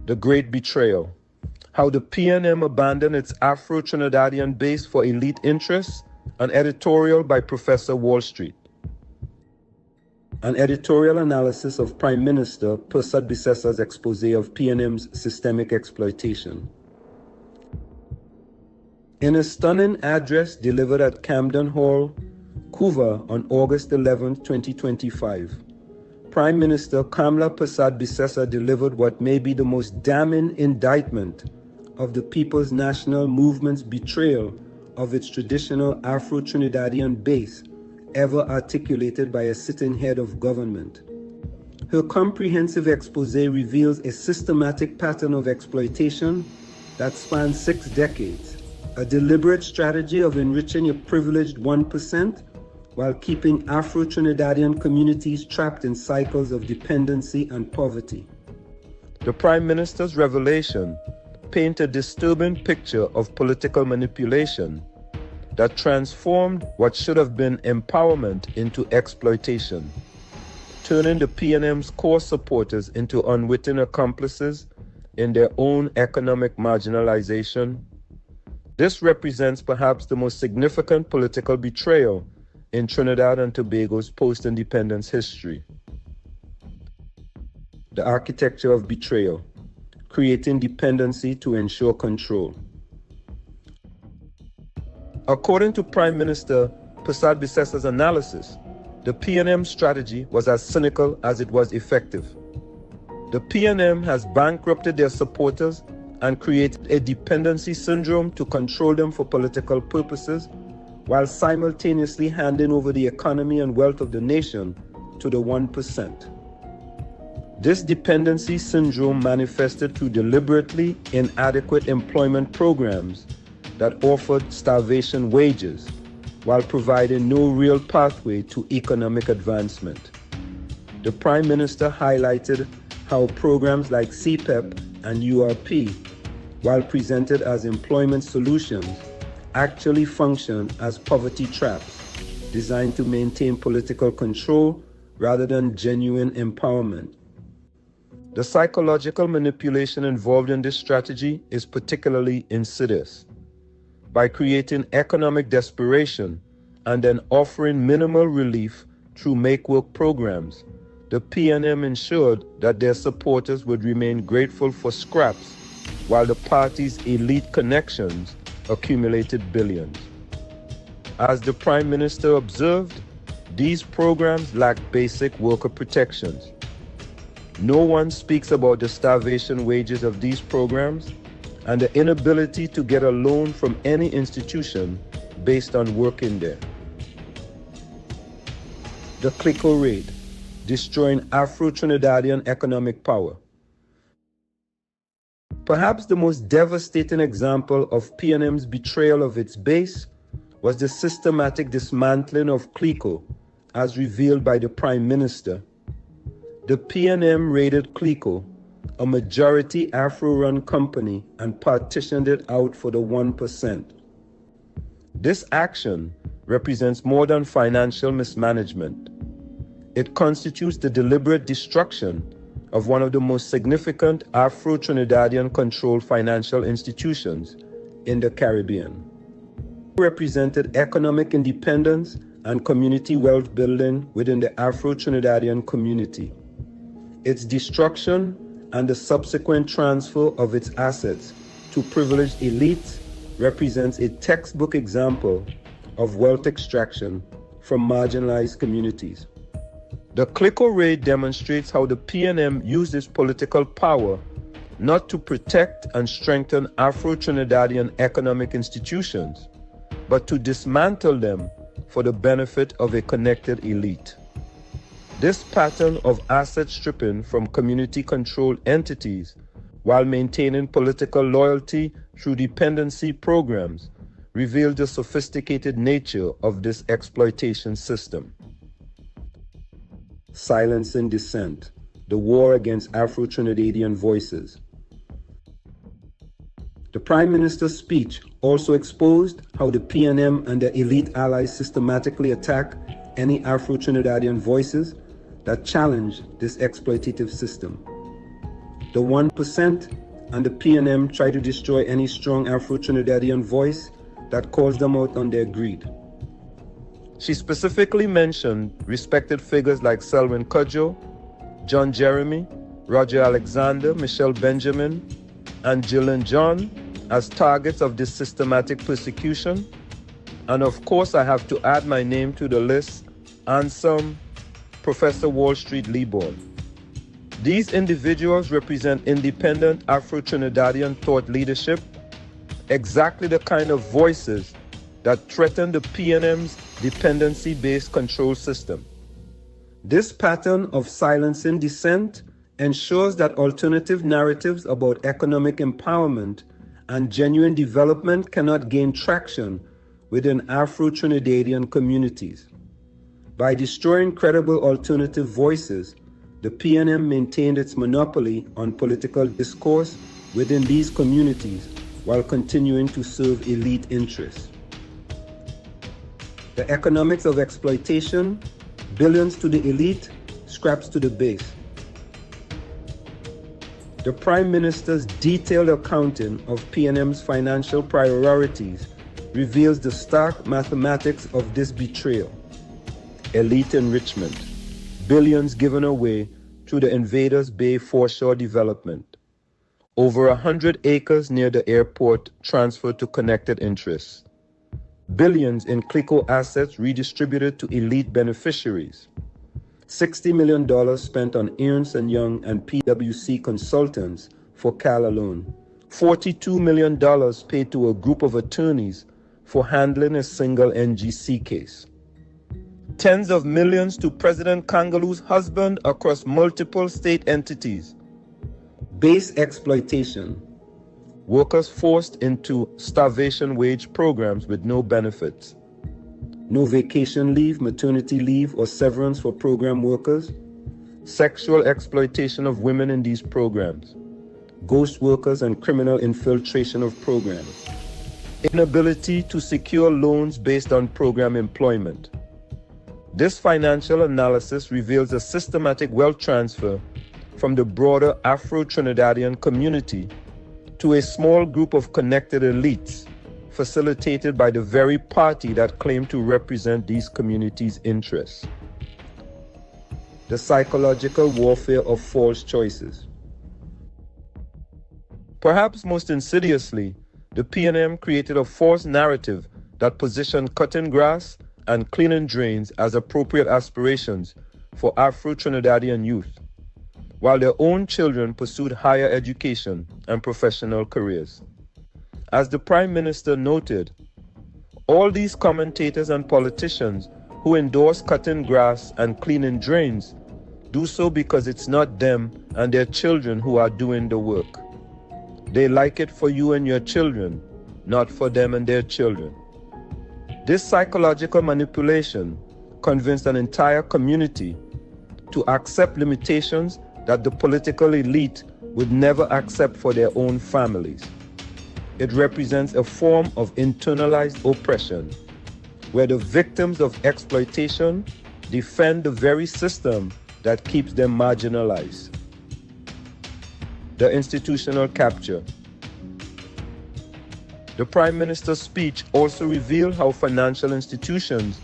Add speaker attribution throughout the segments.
Speaker 1: The Great Betrayal. How the PNM abandoned its Afro-Trinidadian base for elite interests. An editorial by Professor Wall Street. An editorial analysis of Prime Minister Persad Bisesa's exposé of PNM's systemic exploitation. In a stunning address delivered at Camden Hall, Couva on August 11, 2025, Prime Minister Kamla Persad Bisesa delivered what may be the most damning indictment of the People's National Movement's betrayal of its traditional Afro-Trinidadian base ever articulated by a sitting head of government. Her comprehensive exposé reveals a systematic pattern of exploitation that spans 6 decades, a deliberate strategy of enriching a privileged 1% while keeping Afro-Trinidadian communities trapped in cycles of dependency and poverty. The Prime Minister's revelation paints a disturbing picture of political manipulation that transformed what should have been empowerment into exploitation, turning the PNM's core supporters into unwitting accomplices in their own economic marginalization. This represents perhaps the most significant political betrayal in Trinidad and Tobago's post-independence history. The architecture of betrayal, creating dependency to ensure control. According to Prime Minister Persad Bisesa's analysis, the PNM strategy was as cynical as it was effective. The PNM has bankrupted their supporters and created a dependency syndrome to control them for political purposes, while simultaneously handing over the economy and wealth of the nation to the 1%. This dependency syndrome manifested through deliberately inadequate employment programs that offered starvation wages while providing no real pathway to economic advancement. The Prime Minister highlighted how programs like CPEP and URP, while presented as employment solutions, actually function as poverty traps designed to maintain political control rather than genuine empowerment. The psychological manipulation involved in this strategy is particularly insidious. By creating economic desperation and then offering minimal relief through make-work programs, the PNM ensured that their supporters would remain grateful for scraps while the party's elite connections accumulated billions. As the Prime Minister observed, these programs lack basic worker protections. No one speaks about the starvation wages of these programs and the inability to get a loan from any institution based on working there. The Clico raid, destroying Afro-Trinidadian economic power. Perhaps the most devastating example of PNM's betrayal of its base was the systematic dismantling of Clico, as revealed by the Prime Minister. The PNM raided Clico, a majority Afro-run company, and partitioned it out for the 1%. This action represents more than financial mismanagement. It constitutes the deliberate destruction of one of the most significant Afro-Trinidadian controlled financial institutions in the Caribbean. It represented economic independence and community wealth building within the Afro-Trinidadian community. Its destruction and the subsequent transfer of its assets to privileged elites represents a textbook example of wealth extraction from marginalized communities. The Clico raid demonstrates how the PNM used its political power not to protect and strengthen Afro-Trinidadian economic institutions, but to dismantle them for the benefit of a connected elite. This pattern of asset stripping from community-controlled entities while maintaining political loyalty through dependency programs revealed the sophisticated nature of this exploitation system. Silencing dissent, the war against Afro-Trinidadian voices. The Prime Minister's speech also exposed how the PNM and their elite allies systematically attack any Afro-Trinidadian voices that challenge this exploitative system. The 1% and the PNM try to destroy any strong Afro-Trinidadian voice that calls them out on their greed. She specifically mentioned respected figures like Selwyn Cudjoe, John Jeremy, Roger Alexander, Michelle Benjamin, and Gillian John as targets of this systematic persecution. And of course, I have to add my name to the list, Anselm, Professor Wall Street Leaborn. These individuals represent independent Afro-Trinidadian thought leadership, exactly the kind of voices that threaten the PNM's dependency-based control system. This pattern of silencing dissent ensures that alternative narratives about economic empowerment and genuine development cannot gain traction within Afro-Trinidadian communities. By destroying credible alternative voices, the PNM maintained its monopoly on political discourse within these communities while continuing to serve elite interests. The economics of exploitation, billions to the elite, scraps to the base. The Prime Minister's detailed accounting of PNM's financial priorities reveals the stark mathematics of this betrayal. Elite enrichment, billions given away through the Invaders Bay foreshore development. Over 100 acres near the airport transferred to connected interests. Billions in Clico assets redistributed to elite beneficiaries. $60 million spent on Ernst & Young and PwC consultants for Cal alone. $42 million paid to a group of attorneys for handling a single NGC case. Tens of millions to President Kangaloo's husband across multiple state entities. Base exploitation. Workers forced into starvation wage programs with no benefits. No vacation leave, maternity leave, or severance for program workers. Sexual exploitation of women in these programs. Ghost workers and criminal infiltration of programs. Inability to secure loans based on program employment. This financial analysis reveals a systematic wealth transfer from the broader Afro-Trinidadian community to a small group of connected elites, facilitated by the very party that claimed to represent these communities' interests. The psychological warfare of false choices. Perhaps most insidiously, the PNM created a false narrative that positioned cutting grass and cleaning drains as appropriate aspirations for Afro-Trinidadian youth, while their own children pursued higher education and professional careers. As the Prime Minister noted, all these commentators and politicians who endorse cutting grass and cleaning drains do so because it's not them and their children who are doing the work. They like it for you and your children, not for them and their children. This psychological manipulation convinced an entire community to accept limitations that the political elite would never accept for their own families. It represents a form of internalized oppression, where the victims of exploitation defend the very system that keeps them marginalized. The institutional capture. The Prime Minister's speech also revealed how financial institutions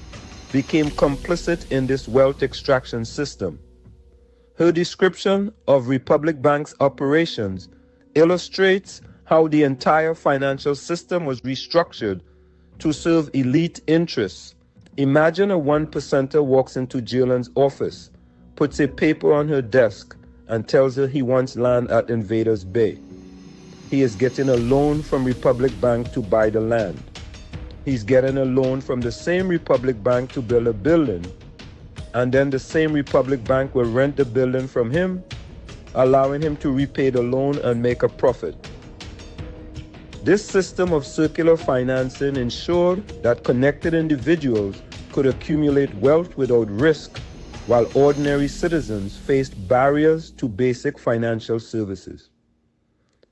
Speaker 1: became complicit in this wealth extraction system. Her description of Republic Bank's operations illustrates how the entire financial system was restructured to serve elite interests. Imagine a 1%er walks into Jillian's office, puts a paper on her desk, and tells her he wants land at Invaders Bay. He is getting a loan from Republic Bank to buy the land. He's getting a loan from the same Republic Bank to build a building, and then the same Republic Bank will rent the building from him, allowing him to repay the loan and make a profit. This system of circular financing ensured that connected individuals could accumulate wealth without risk, while ordinary citizens faced barriers to basic financial services.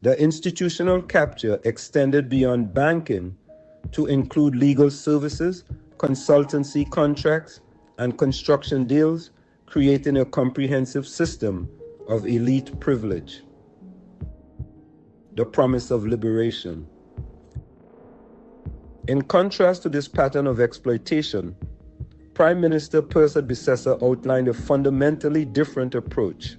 Speaker 1: The institutional capture extended beyond banking to include legal services, consultancy contracts, and construction deals, creating a comprehensive system of elite privilege. the promise of liberation. In contrast to this pattern of exploitation, Prime Minister Persad Bissessar outlined a fundamentally different approach.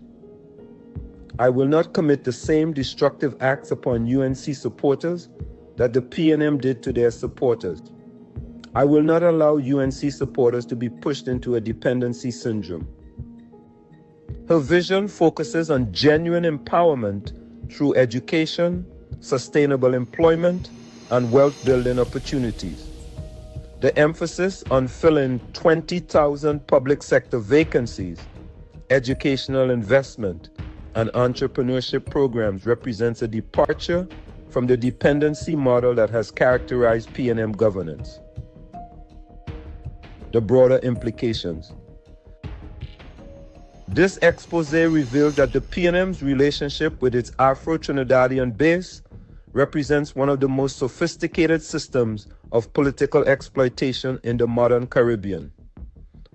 Speaker 1: I will not commit the same destructive acts upon UNC supporters that the PNM did to their supporters. I will not allow UNC supporters to be pushed into a dependency syndrome. Her vision focuses on genuine empowerment through education, sustainable employment, and wealth-building opportunities. The emphasis on filling 20,000 public sector vacancies, educational investment, and entrepreneurship programs represents a departure from the dependency model that has characterized PNM governance. The broader implications. This expose reveals that the PNM's relationship with its Afro-Trinidadian base represents one of the most sophisticated systems of political exploitation in the modern Caribbean.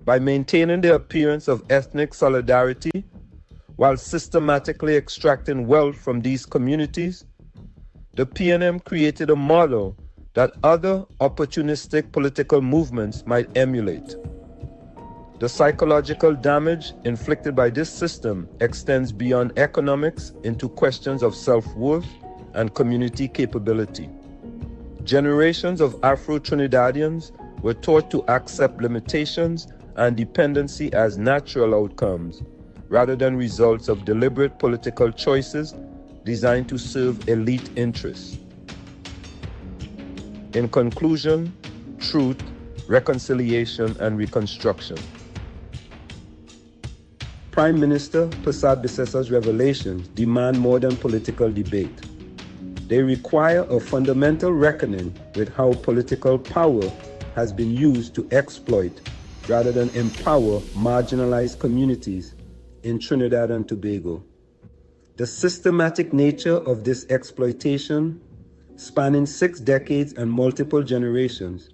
Speaker 1: By maintaining the appearance of ethnic solidarity while systematically extracting wealth from these communities, the PNM created a model that other opportunistic political movements might emulate. The psychological damage inflicted by this system extends beyond economics into questions of self-worth and community capability. Generations of Afro-Trinidadians were taught to accept limitations and dependency as natural outcomes, rather than results of deliberate political choices designed to serve elite interests. In conclusion, truth, reconciliation, and reconstruction. Prime Minister Persad Bissessar's revelations demand more than political debate. They require a fundamental reckoning with how political power has been used to exploit rather than empower marginalized communities in Trinidad and Tobago. The systematic nature of this exploitation, spanning 6 decades and multiple generations,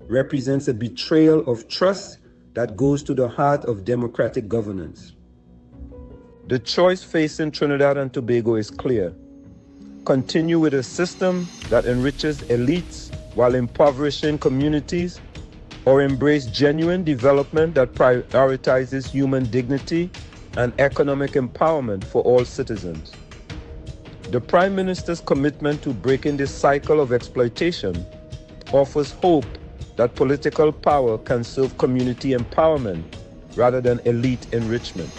Speaker 1: represents a betrayal of trust that goes to the heart of democratic governance. The choice facing Trinidad and Tobago is clear. Continue with a system that enriches elites while impoverishing communities, or embrace genuine development that prioritizes human dignity and economic empowerment for all citizens. The Prime Minister's commitment to breaking this cycle of exploitation offers hope that political power can serve community empowerment rather than elite enrichment.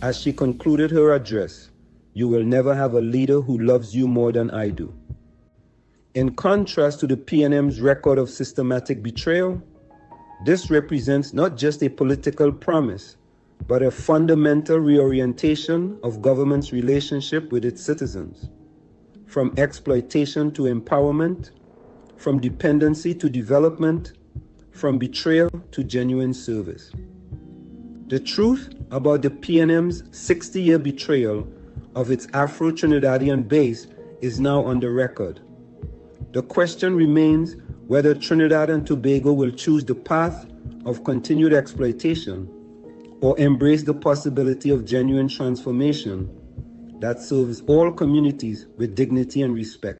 Speaker 1: As she concluded her address, "You will never have a leader who loves you more than I do." In contrast to the PNM's record of systematic betrayal, this represents not just a political promise, but a fundamental reorientation of government's relationship with its citizens. From exploitation to empowerment, from dependency to development, from betrayal to genuine service. The truth about the PNM's 60-year betrayal of its Afro-Trinidadian base is now on the record. The question remains whether Trinidad and Tobago will choose the path of continued exploitation or embrace the possibility of genuine transformation that serves all communities with dignity and respect.